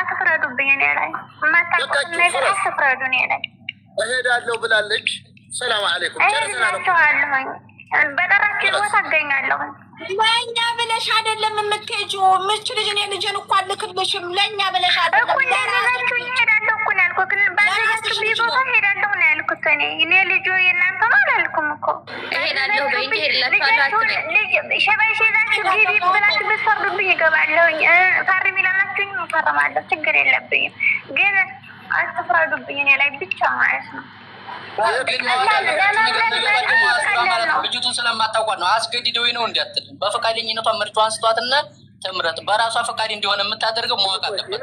አትፍረዱብኝ። እኔ ላይ የማታውቁትን ነገር አትፍረዱ። እኔ ላይ እሄዳለሁ ብላለች። ሰላም አለይኩም እሄዳለሁኝ። በጠራችሁ ቦታ እገኛለሁ። ለእኛ ብለሽ አይደለም የምትሄጂው። ምች ልጅ እኔ ልጅን እኮ አልክልሽም። ለእኛ ብለሽ አይደለም እኮ ለራሳችሁ እሄዳለሁ እኮ ነው ያልኩት። ባዘጋችሁ ቦታ እሄዳለሁ ነው ያልኩት። እኔ ልጁ የእናንተ ነው አላልኩም እኮ። እሄዳለሁ በእንጂ ሄድላችኋለሁ። ሸባይ ሸዛችሁ ጊዜ ብላችሁ ብትፈርዱብኝ እገባለሁኝ። ፈርሚ ላላችሁኝ እፈርማለሁ። ችግር የለብኝም። ግን አትፍረዱብኝ እኔ ላይ ብቻ ማለት ነው። ልጅቱን ስለማታውቋት ነው። አስገድደውኝ ነው እንዲያትል በፈቃደኝነቷ ምርጫዋን ስጧትና ትምረጥ። በራሷ ፈቃድ እንዲሆነ የምታደርገው ማወቅ አለበት።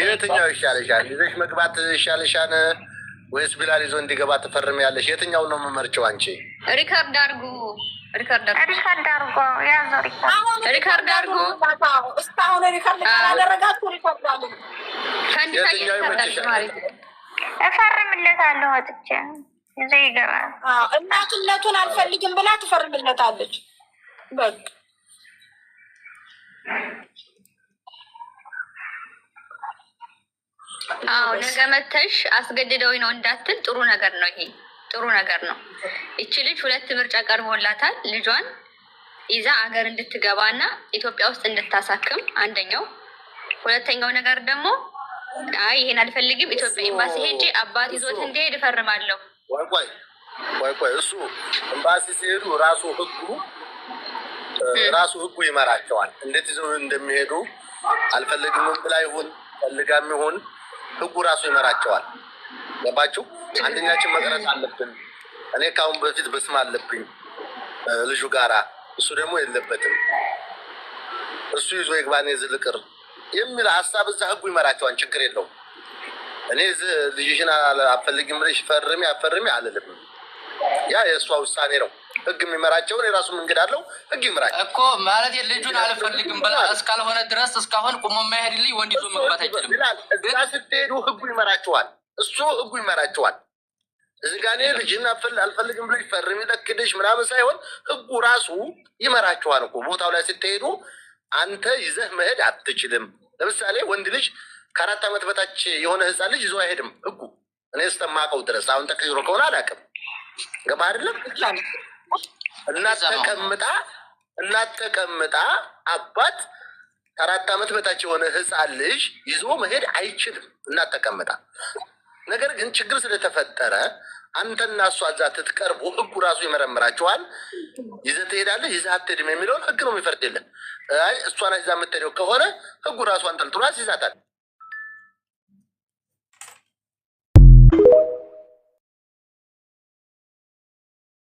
የትኛው ይሻልሻል? ይዘሽ መግባት ይሻልሻል ወይስ ቢላል ይዞ እንዲገባ ትፈርሚያለሽ? የትኛው ነው የምመርጭው? አንቺ ሪካርድ አድርጉ። ሪካርድ አድርጎ ያዘው ሪካርድ አድርጉ። እስካሁን ሪካርድ ካላደረጋችሁ ሪካርድ አድርጉ። እፈርምለታለሁ። ወጥቼ ይዞ ይገባል። እናትነቱን አልፈልግም ብላ ትፈርምለታለች። በቃ አዎ ነገ መተሽ አስገድደውኝ ነው እንዳትል ጥሩ ነገር ነው። ይሄ ጥሩ ነገር ነው። እቺ ልጅ ሁለት ምርጫ ቀርቦላታል። ልጇን ይዛ አገር እንድትገባና ኢትዮጵያ ውስጥ እንድታሳክም አንደኛው። ሁለተኛው ነገር ደግሞ አይ ይሄን አልፈልግም ኢትዮጵያ ኤምባሲ ሄጄ አባት ይዞት እንዲሄድ እፈርማለሁ። ቆይ እሱ ኤምባሲ ሲሄዱ ራሱ ህጉ ይመራቸዋል። እንዴት ይዘው እንደሚሄዱ አልፈልግም ብላ ይሁን ፈልጋም ይሁን ህጉ ራሱ ይመራቸዋል። ገባችሁ? አንደኛችን መቅረት አለብን። እኔ ካሁን በፊት በስም አለብኝ ልጁ ጋራ፣ እሱ ደግሞ የለበትም። እሱ ይዞ ይግባኔ ዝልቅር የሚል ሀሳብ እዛ ህጉ ይመራቸዋል። ችግር የለውም። እኔ ልጅሽን አፈልግም ብለሽ አፈርሚ አልልም። ያ የእሷ ውሳኔ ነው። ህግ የሚመራቸውን የራሱ መንገድ አለው። ህግ ይመራቸው እኮ ማለት ልጁን አልፈልግም ብላ እስካልሆነ ድረስ እስካሁን ቁሞ የማይሄድልኝ ወንድ ይዞ መግባት አይችልም። እዛ ስትሄዱ ህጉ ይመራቸዋል። እሱ ህጉ ይመራቸዋል። እዚህ ጋር እኔ ልጅን አልፈልግም ብለሽ ፈርሚ ለክድሽ ምናምን ሳይሆን ህጉ ራሱ ይመራቸዋል እኮ። ቦታው ላይ ስትሄዱ አንተ ይዘህ መሄድ አትችልም። ለምሳሌ ወንድ ልጅ ከ4 ዓመት በታች የሆነ ህፃን ልጅ ይዞ አይሄድም ህጉ። እኔ እስከማውቀው ድረስ አሁን ተቀይሮ ከሆነ አላውቅም። ገባ አይደለም? እናት ተቀምጣ አባት ከ4 ዓመት በታች የሆነ ህፃን ልጅ ይዞ መሄድ አይችልም። እናት ተቀምጣ። ነገር ግን ችግር ስለተፈጠረ አንተና እሷ እዛ ትትቀርቡ ህጉ ራሱ ይመረምራቸዋል። ይዘህ ትሄዳለህ ይዘህ አትሄድም የሚለውን ህግ ነው የሚፈርድልን። አይ እሷን ይዛ የምትሄደው ከሆነ ህጉ ራሱ አንጠልጥሎ ይዛታል።